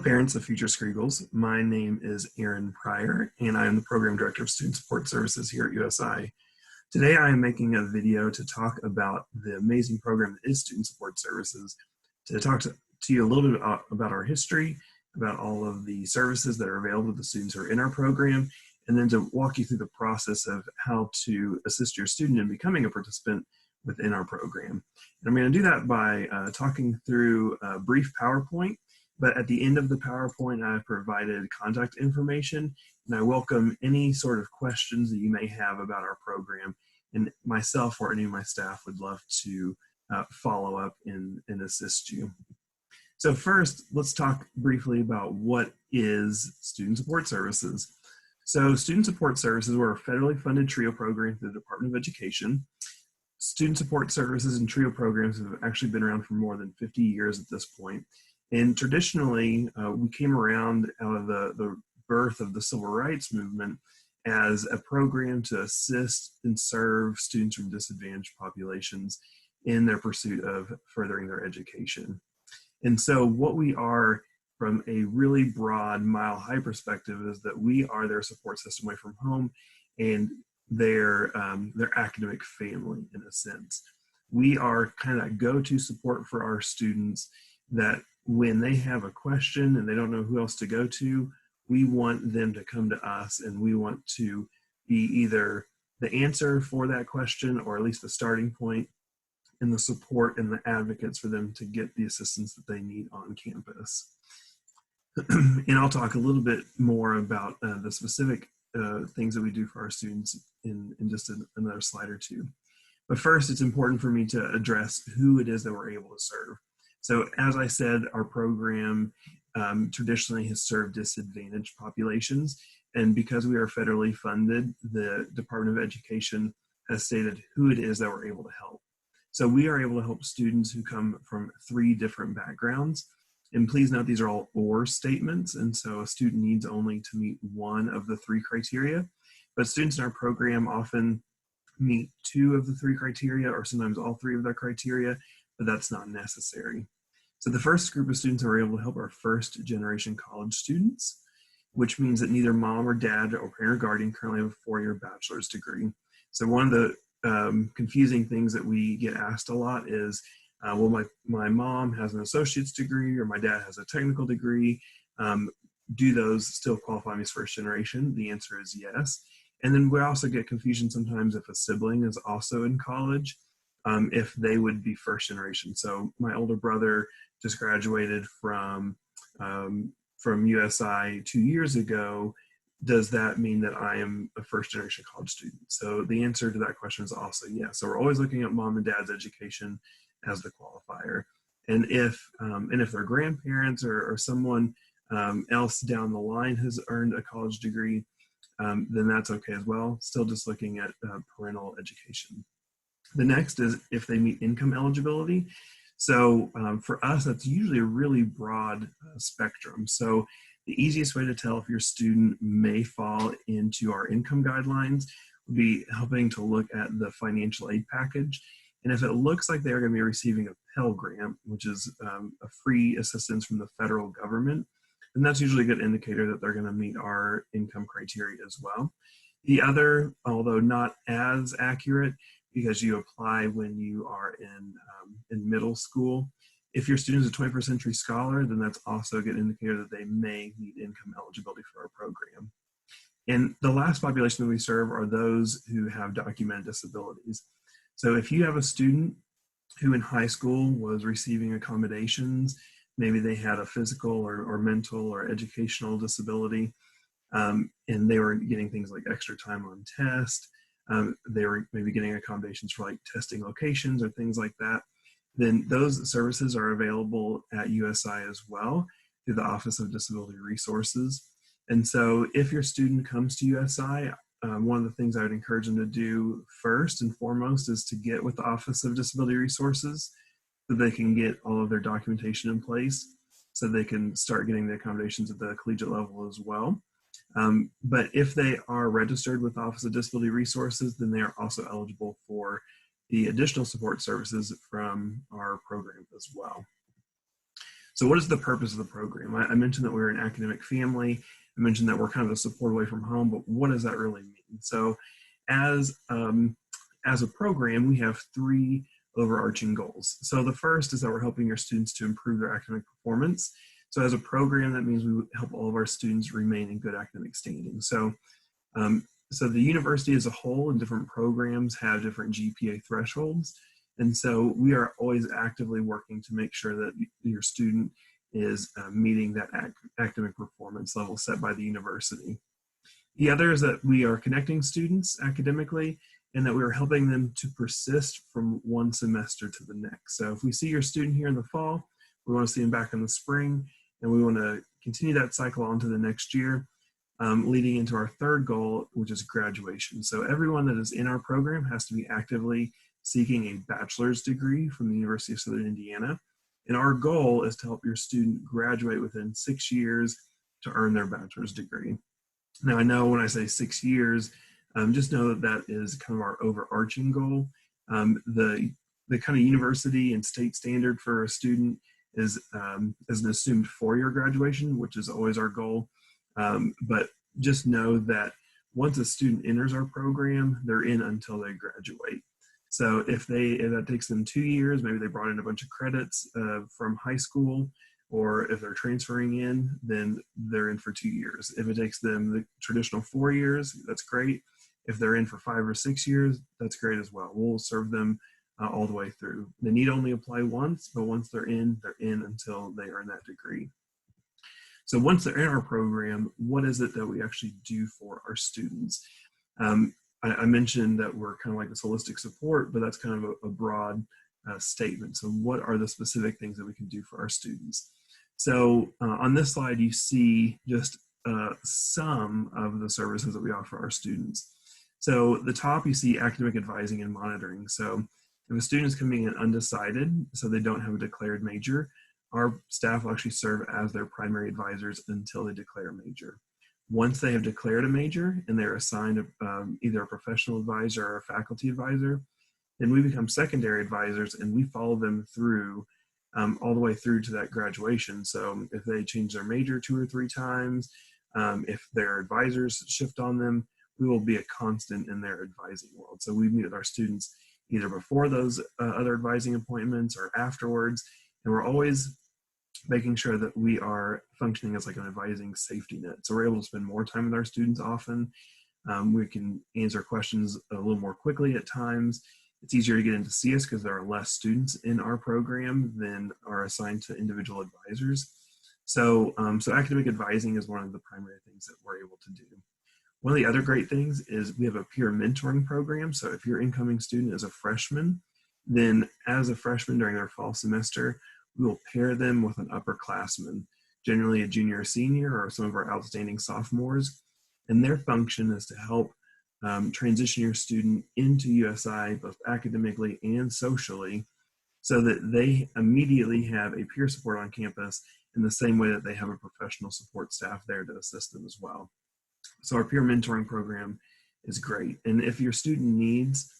parents of future Screagles. My name is Aaron Pryor, and I am the Program Director of Student Support Services here at USI. Today, I am making a video to talk about the amazing program that is Student Support Services, to talk to you a little bit about our history, about all of the services that are available to the students who are in our program, and then to walk you through the process of how to assist your student in becoming a participant within our program. And I'm going to do that by talking through a brief PowerPoint. But at the end of the PowerPoint, I've provided contact information, and I welcome any sort of questions that you may have about our program. And myself or any of my staff would love to follow up and assist you. So first, let's talk briefly about what is Student Support Services. So Student Support Services, we're a federally funded TRIO program through the Department of Education. Student Support Services and TRIO programs have actually been around for more than 50 years at this point. And traditionally, we came around out of the birth of the Civil Rights Movement as a program to assist and serve students from disadvantaged populations in their pursuit of furthering their education. And so what we are from a really broad, mile-high perspective is that we are their support system away from home and their academic family, in a sense. We are kind of go-to support for our students that when they have a question and they don't know who else to go to, we want them to come to us, and we want to be either the answer for that question or at least the starting point and the support and the advocates for them to get the assistance that they need on campus. And I'll talk a little bit more about the specific things that we do for our students in just another slide or two. But first, it's important for me to address who it is that we're able to serve. So as I said, our program traditionally has served disadvantaged populations, and because we are federally funded, the Department of Education has stated who it is that we're able to help. So we are able to help students who come from 3 different backgrounds, and please note these are all or statements, and so a student needs only to meet one of the 3 criteria, but students in our program often meet 2 of the 3 criteria, or sometimes all 3 of their criteria, but that's not necessary. So the first group of students that we're able to help are first-generation college students, which means that neither mom or dad or parent or guardian currently have a 4-year bachelor's degree. So one of the confusing things that we get asked a lot is, well, my mom has an associate's degree or my dad has a technical degree. Do those still qualify me as first generation? The answer is yes. And then we also get confusion sometimes if a sibling is also in college, if they would be first generation. So my older brother just graduated from USI 2 years ago. Does that mean that I am a first generation college student? So the answer to that question is also yes. So we're always looking at mom and dad's education as the qualifier. And if their grandparents or someone else down the line has earned a college degree, then that's okay as well. Still just looking at parental education. The next is if they meet income eligibility. So for us, that's usually a really broad spectrum. So the easiest way to tell if your student may fall into our income guidelines would be helping to look at the financial aid package. And if it looks like they're going to be receiving a Pell Grant, which is a free assistance from the federal government, then that's usually a good indicator that they're going to meet our income criteria as well. The other, although not as accurate, because you apply when you are in middle school. If your student is a 21st century scholar, then that's also a good indicator that they may meet income eligibility for our program. And the last population that we serve are those who have documented disabilities. So if you have a student who in high school was receiving accommodations, maybe they had a physical or mental or educational disability, and they were getting things like extra time on test, they were maybe getting accommodations for like testing locations or things like that, then those services are available at USI as well through the Office of Disability Resources. And so if your student comes to USI, one of the things I would encourage them to do first and foremost is to get with the Office of Disability Resources so they can get all of their documentation in place so they can start getting the accommodations at the collegiate level as well. But if they are registered with the Office of Disability Resources, then they are also eligible for the additional support services from our program as well. So what is the purpose of the program? I mentioned that we're an academic family. I mentioned that we're kind of a support away from home, but what does that really mean? So as a program, we have three overarching goals. So the first is that we're helping our students to improve their academic performance. So as a program, that means we help all of our students remain in good academic standing. So the university as a whole and different programs have different GPA thresholds. And so we are always actively working to make sure that your student is meeting that academic performance level set by the university. The other is that we are connecting students academically and that we are helping them to persist from one semester to the next. So if we see your student here in the fall, we want to see them back in the spring, and we want to continue that cycle on to the next year, leading into our third goal, which is graduation. So everyone that is in our program has to be actively seeking a bachelor's degree from the University of Southern Indiana. And our goal is to help your student graduate within 6 years to earn their bachelor's degree. Now, I know when I say 6 years, just know that that is kind of our overarching goal. The kind of university and state standard for a student is an assumed 4-year graduation, which is always our goal. But just know that once a student enters our program, they're in until they graduate. So if that takes them 2 years, maybe they brought in a bunch of credits from high school, or if they're transferring in, then they're in for 2 years. If it takes them the traditional 4 years, that's great. If they're in for 5 or 6 years, that's great as well. We'll serve them all the way through. They need only apply once, but once they're in until they earn that degree. So once they're in our program, what is it that we actually do for our students? I mentioned that we're kind of like this holistic support, but that's kind of a broad statement. So what are the specific things that we can do for our students? So on this slide, you see just some of the services that we offer our students. So the top, you see academic advising and monitoring. So if a student is coming in undecided, so they don't have a declared major, our staff will actually serve as their primary advisors until they declare a major. Once they have declared a major and they're assigned either a professional advisor or a faculty advisor, then we become secondary advisors and we follow them through all the way through to that graduation. So if they change their major 2 or 3 times, if their advisors shift on them, we will be a constant in their advising world. So we meet with our students either before those other advising appointments or afterwards, and we're always making sure that we are functioning as like an advising safety net. So we're able to spend more time with our students often. We can answer questions a little more quickly at times. It's easier to get in to see us because there are less students in our program than are assigned to individual advisors. So academic advising is one of the primary things that we're able to do. One of the other great things is we have a peer mentoring program. So if your incoming student is a freshman, then as a freshman during their fall semester, we will pair them with an upperclassman, generally a junior or senior or some of our outstanding sophomores. And their function is to help transition your student into USI, both academically and socially, so that they immediately have a peer support on campus in the same way that they have a professional support staff there to assist them as well. So our peer mentoring program is great. And if your student needs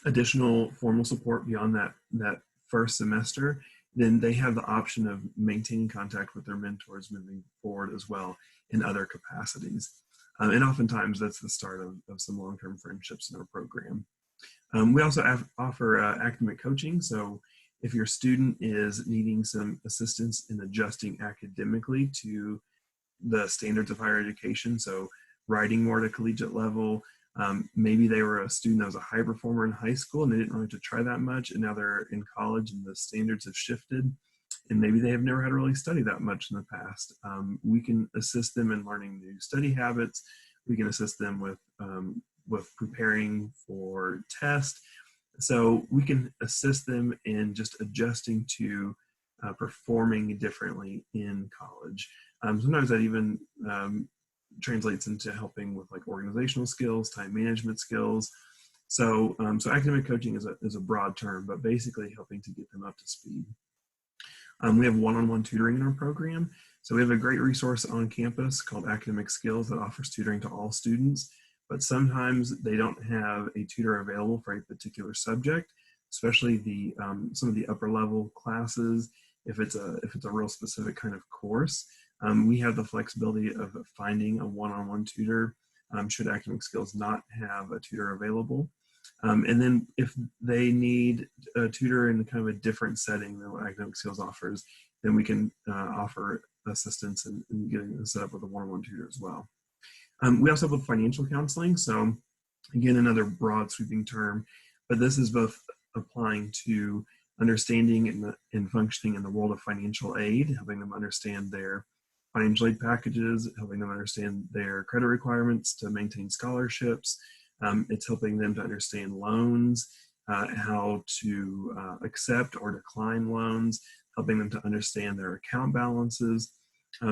additional formal support beyond that first semester, then they have the option of maintaining contact with their mentors moving forward as well in other capacities. And oftentimes that's the start of some long-term friendships in our program. We also offer academic coaching. So if your student is needing some assistance in adjusting academically to the standards of higher education, so writing more at a collegiate level, maybe they were a student that was a high performer in high school and they didn't really have to try that much, and now they're in college and the standards have shifted, and maybe they have never had to really study that much in the past. We can assist them in learning new study habits. We can assist them with preparing for tests. So we can assist them in just adjusting to performing differently in college. Sometimes that even translates into helping with like organizational skills, time management skills. So academic coaching is a broad term, but basically helping to get them up to speed. We have one-on-one tutoring in our program. So we have a great resource on campus called Academic Skills that offers tutoring to all students, but sometimes they don't have a tutor available for a particular subject, especially some of the upper level classes. if it's a real specific kind of course. We have the flexibility of finding a one-on-one tutor should academic skills not have a tutor available. And then if they need a tutor in kind of a different setting than what academic skills offers, then we can offer assistance in getting them set up with a one-on-one tutor as well. We also have financial counseling. So again, another broad sweeping term, but this is both applying to understanding and functioning in the world of financial aid, helping them understand their financial aid packages, helping them understand their credit requirements to maintain scholarships. It's helping them to understand loans, how to accept or decline loans, helping them to understand their account balances.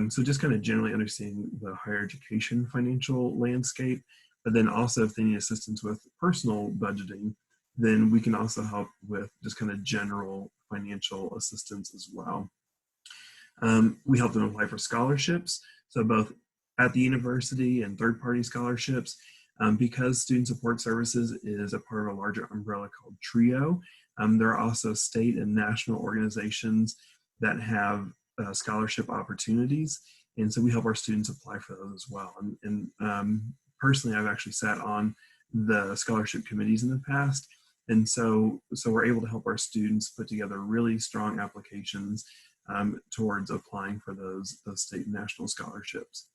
So just kind of generally understanding the higher education financial landscape, but then also if they need assistance with personal budgeting, then we can also help with just kind of general financial assistance as well. We help them apply for scholarships, so both at the university and third-party scholarships. Because Student Support Services is a part of a larger umbrella called TRIO, there are also state and national organizations that have scholarship opportunities, and so we help our students apply for those as well. And personally, I've actually sat on the scholarship committees in the past, and so we're able to help our students put together really strong applications towards applying for those state and national scholarships.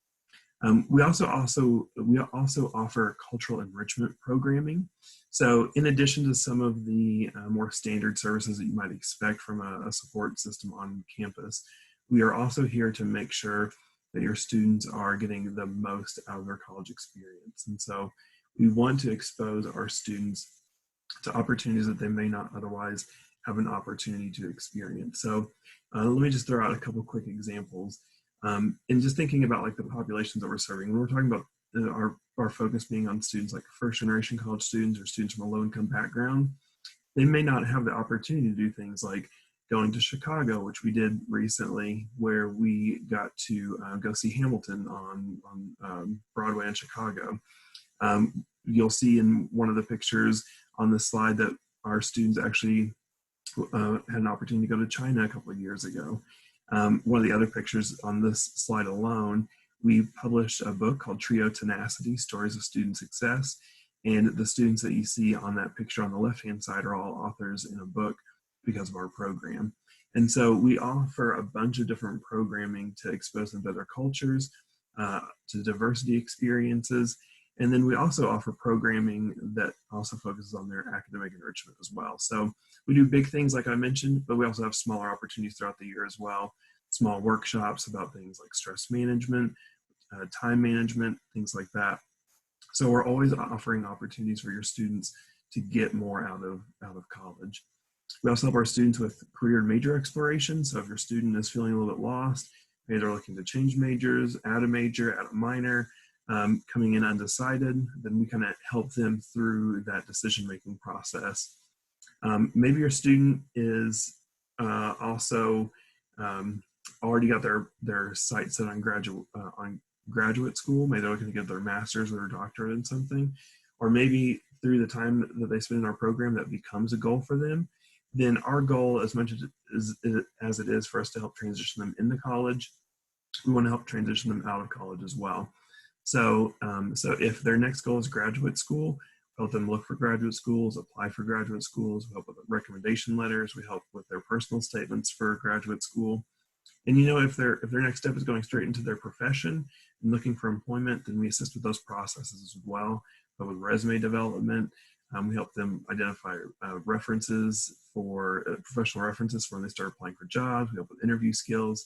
We also offer cultural enrichment programming. So in addition to some of the more standard services that you might expect from a support system on campus, we are also here to make sure that your students are getting the most out of their college experience. And so we want to expose our students to opportunities that they may not otherwise have an opportunity to experience. So let me just throw out a couple quick examples. And just thinking about like the populations that we're serving, when we're talking about our focus being on students like first generation college students or students from a low income background, they may not have the opportunity to do things like going to Chicago, which we did recently, where we got to go see Hamilton on Broadway in Chicago. You'll see in one of the pictures on this slide that our students actually had an opportunity to go to China a couple of years ago. One of the other pictures on this slide alone, we published a book called Trio Tenacity, Stories of Student Success. And the students that you see on that picture on the left-hand side are all authors in a book because of our program. And so we offer a bunch of different programming to expose them to their cultures, to diversity experiences. And then we also offer programming that also focuses on their academic enrichment as well. So we do big things like I mentioned, but we also have smaller opportunities throughout the year as well. Small workshops about things like stress management, time management, things like that. So we're always offering opportunities for your students to get more out of college. We also help our students with career and major exploration. So if your student is feeling a little bit lost, maybe they're looking to change majors, add a major, add a minor, coming in undecided, then we kind of help them through that decision-making process. Maybe your student is also already got their sights set on graduate school. Maybe they're looking to get their master's or their doctorate in something, or maybe through the time that they spend in our program that becomes a goal for them. Then our goal, as much as it is for us to help transition them into college, we want to help transition them out of college as well. So if their next goal is graduate school, we help them look for graduate schools, apply for graduate schools, we help with recommendation letters, we help with their personal statements for graduate school. And if their next step is going straight into their profession and looking for employment, then we assist with those processes as well. But with resume development, we help them identify references for professional references for when they start applying for jobs. We help with interview skills.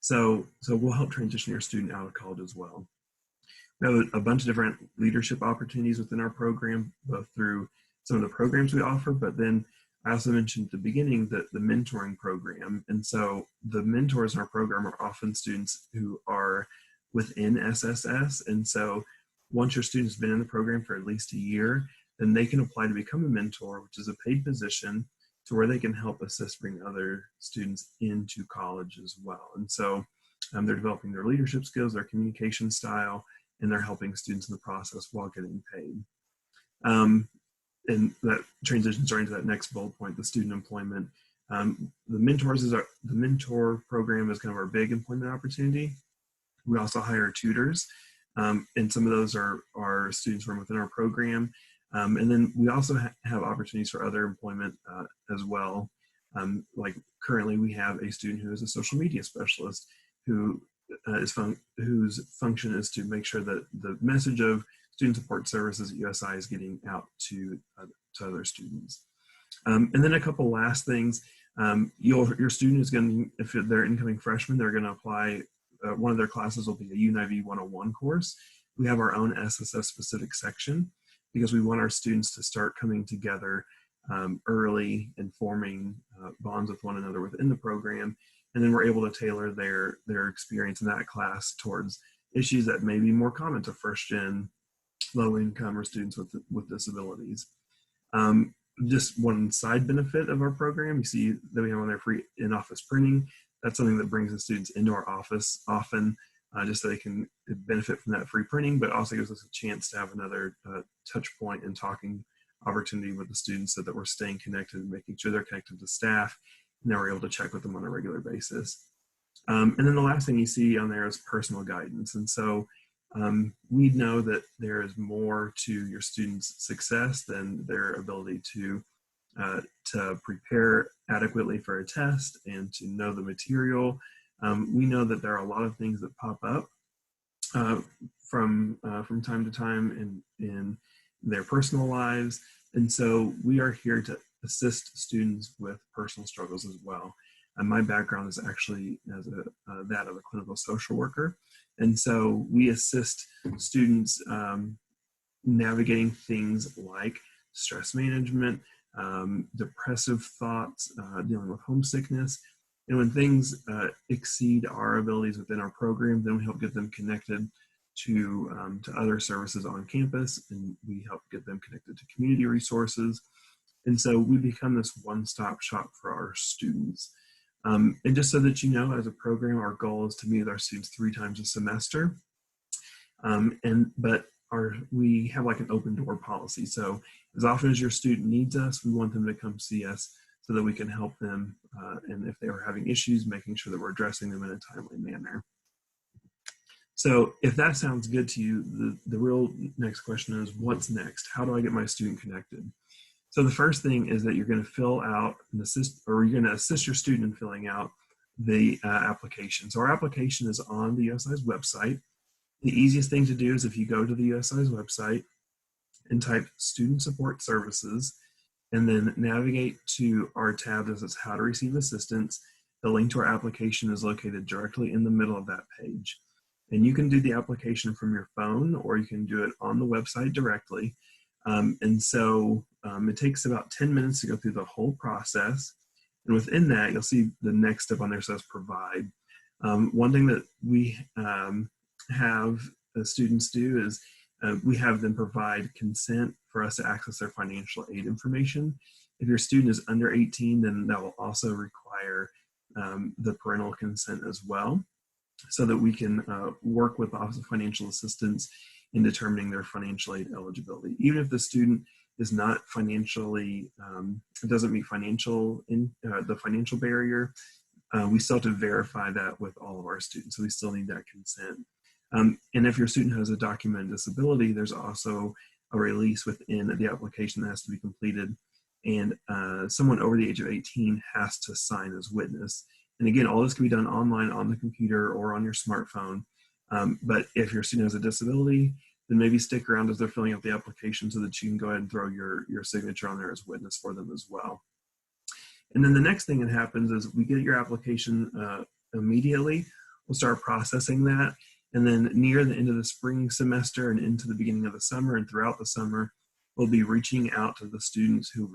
So we'll help transition your student out of college as well. We have a bunch of different leadership opportunities within our program, both through some of the programs we offer, but then I also mentioned at the beginning the mentoring program. And so the mentors in our program are often students who are within SSS. And so once your student's been in the program for at least a year, then they can apply to become a mentor, which is a paid position, to where they can help assist bring other students into college as well. And so they're developing their leadership skills, their communication style, and they're helping students in the process while getting paid. And that transitions right into that next bullet point, the student employment. The mentor program is kind of our big employment opportunity. We also hire tutors, and some of those are students from within our program. And then we also have opportunities for other employment as well. Like currently we have a student who is a social media specialist who whose function is to make sure that the message of student support services at USI is getting out to other students. And then a couple last things. Your student is going to, if they're incoming freshmen, they're going to apply. One of their classes will be a UNIV 101 course. We have our own SSS specific section because we want our students to start coming together early and forming bonds with one another within the program. And then we're able to tailor their experience in that class towards issues that may be more common to first gen, low income, or students with disabilities. Just one side benefit of our program, you see that we have on there free in-office printing. That's something that brings the students into our office often, just so they can benefit from that free printing, but also gives us a chance to have another touch point and talking opportunity with the students so that we're staying connected and making sure they're connected to staff, and then we're able to check with them on a regular basis. And then the last thing you see on there is personal guidance. And so we know that there is more to your students' success than their ability to prepare adequately for a test and to know the material. We know that there are a lot of things that pop up from time to time in their personal lives. And so we are here to assist students with personal struggles as well. And my background is actually as that of a clinical social worker. And so we assist students navigating things like stress management, depressive thoughts, dealing with homesickness. And when things exceed our abilities within our program, then we help get them connected to other services on campus, and we help get them connected to community resources. And so we become this one-stop shop for our students. And just so that you know, as a program, our goal is to meet with our students 3 times a semester. But we have like an open door policy. So as often as your student needs us, we want them to come see us so that we can help them. And if they are having issues, making sure that we're addressing them in a timely manner. So if that sounds good to you, the real next question is, what's next? How do I get my student connected? So the first thing is that you're going to fill out and assist, or you're going to assist your student in filling out the application. So our application is on the USI's website. The easiest thing to do is if you go to the USI's website and type Student Support Services, and then navigate to our tab that says How to Receive Assistance. The link to our application is located directly in the middle of that page. And you can do the application from your phone, or you can do it on the website directly. It takes about 10 minutes to go through the whole process. And within that, you'll see the next step on there says Provide. One thing that we have the students do is we have them provide consent for us to access their financial aid information. If your student is under 18, then that will also require the parental consent as well, so that we can work with the Office of Financial Assistance in determining their financial aid eligibility. Even if the student is not financially, doesn't meet the financial barrier, we still have to verify that with all of our students. So we still need that consent. And if your student has a documented disability, there's also a release within the application that has to be completed. And someone over the age of 18 has to sign as witness. And again, all this can be done online on the computer or on your smartphone. But if your student has a disability, then maybe stick around as they're filling out the application so that you can go ahead and throw your signature on there as witness for them as well. And then the next thing that happens is we get your application immediately. We'll start processing that. And then near the end of the spring semester and into the beginning of the summer and throughout the summer, we'll be reaching out to the students who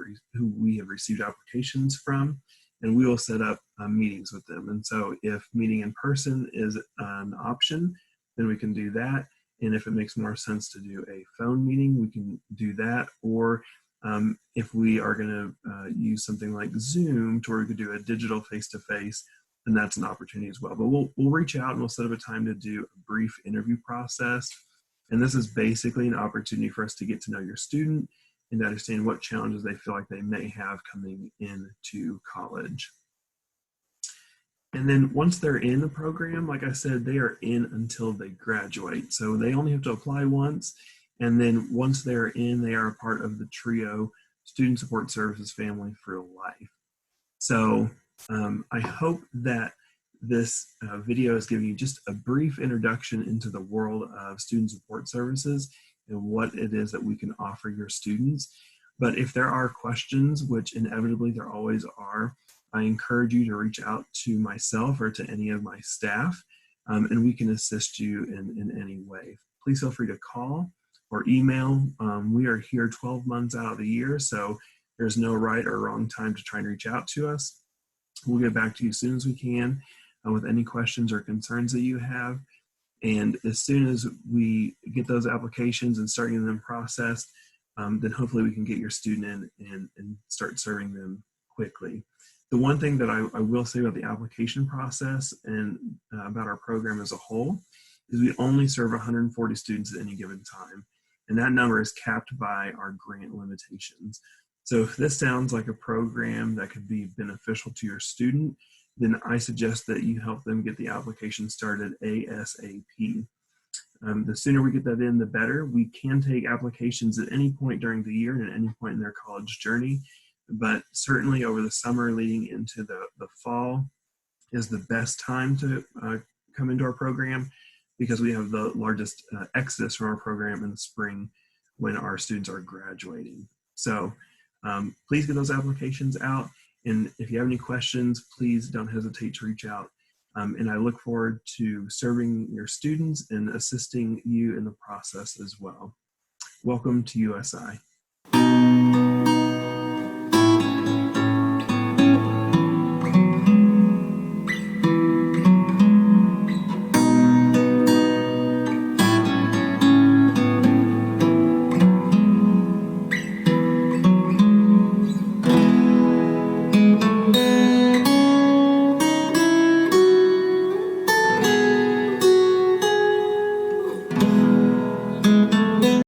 we have received applications from, and we will set up meetings with them. And so if meeting in person is an option, then we can do that. And if it makes more sense to do a phone meeting, we can do that. Or if we are going to use something like Zoom to where we could do a digital face-to-face, then that's an opportunity as well. But we'll reach out and we'll set up a time to do a brief interview process. And this is basically an opportunity for us to get to know your student and to understand what challenges they feel like they may have coming into college. And then once they're in the program, like I said, they are in until they graduate. So they only have to apply once. And then once they're in, they are a part of the TRIO Student Support Services family for life. So I hope that this video is giving you just a brief introduction into the world of student support services and what it is that we can offer your students. But if there are questions, which inevitably there always are, I encourage you to reach out to myself or to any of my staff, and we can assist you in any way. Please feel free to call or email. We are here 12 months out of the year, so there's no right or wrong time to try and reach out to us. We'll get back to you as soon as we can with any questions or concerns that you have. And as soon as we get those applications and start getting them processed, then hopefully we can get your student in and start serving them quickly. The one thing that I will say about the application process and about our program as a whole is we only serve 140 students at any given time. And that number is capped by our grant limitations. So if this sounds like a program that could be beneficial to your student, then I suggest that you help them get the application started ASAP. The sooner we get that in, the better. We can take applications at any point during the year and at any point in their college journey, but certainly over the summer leading into the fall is the best time to come into our program, because we have the largest exodus from our program in the spring when our students are graduating. So please get those applications out. And if you have any questions, please don't hesitate to reach out. And I look forward to serving your students and assisting you in the process as well. Welcome to USI.